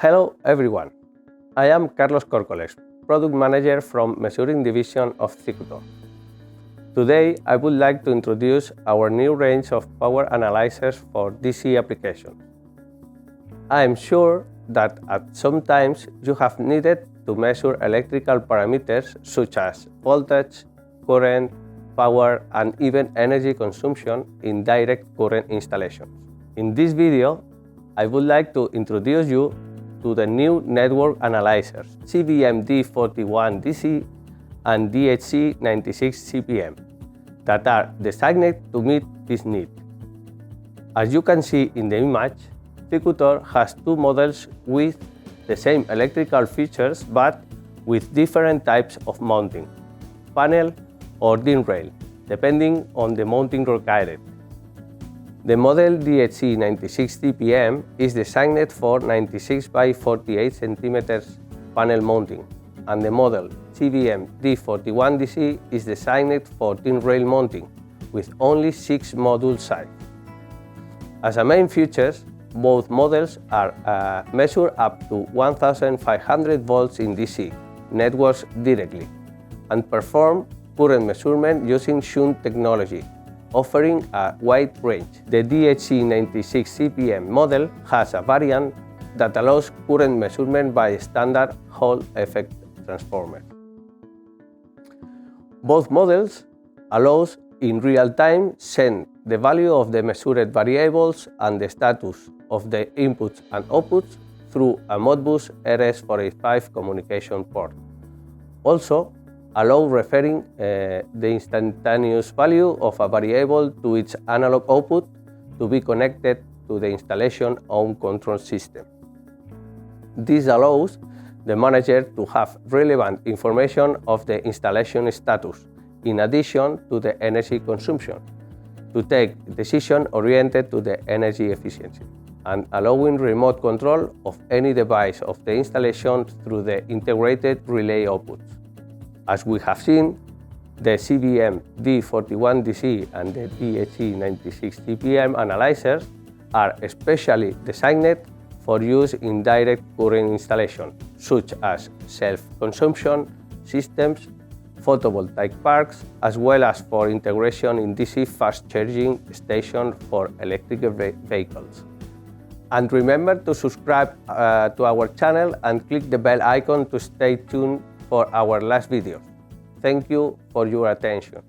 Hello everyone, I am Carlos Córcoles, Product Manager from Measuring Division of Cicutor. Today I would like to introduce our new range of power analyzers for DC applications. I am sure that at some times you have needed to measure electrical parameters such as voltage, current, power, and even energy consumption in direct current installations. In this video, I would like to introduce you to the new network analyzers CBM D41DC and DHC96 CPM that are designed to meet this need. As you can see in the image, Cicutor has two models with the same electrical features but with different types of mounting, panel or DIN rail, depending on the mounting required. The model DHC96 CPM is designed for 96 by 48 cm panel mounting, and the model CBM D41DC is designed for DIN rail mounting with only 6 module size. As a main features, both models are measure up to 1500 volts in DC networks directly and perform current measurement using shunt technology, offering a wide range. The DHC96 CPM model has a variant that allows current measurement by standard Hall effect transformer. Both models allows in real time send the value of the measured variables and the status of the inputs and outputs through a Modbus RS485 communication port. Also, allow referring the instantaneous value of a variable to its analog output to be connected to the installation own control system. This allows the manager to have relevant information of the installation status, in addition to the energy consumption, to take decisions oriented to the energy efficiency, and allowing remote control of any device of the installation through the integrated relay outputs. As we have seen, the CBM D41DC and the DHC96 CPM analyzers are especially designed for use in direct current installation, such as self-consumption systems, photovoltaic parks, as well as for integration in DC fast charging stations for electric vehicles. And remember to subscribe to our channel and click the bell icon to stay tuned for our last videos. Thank you for your attention.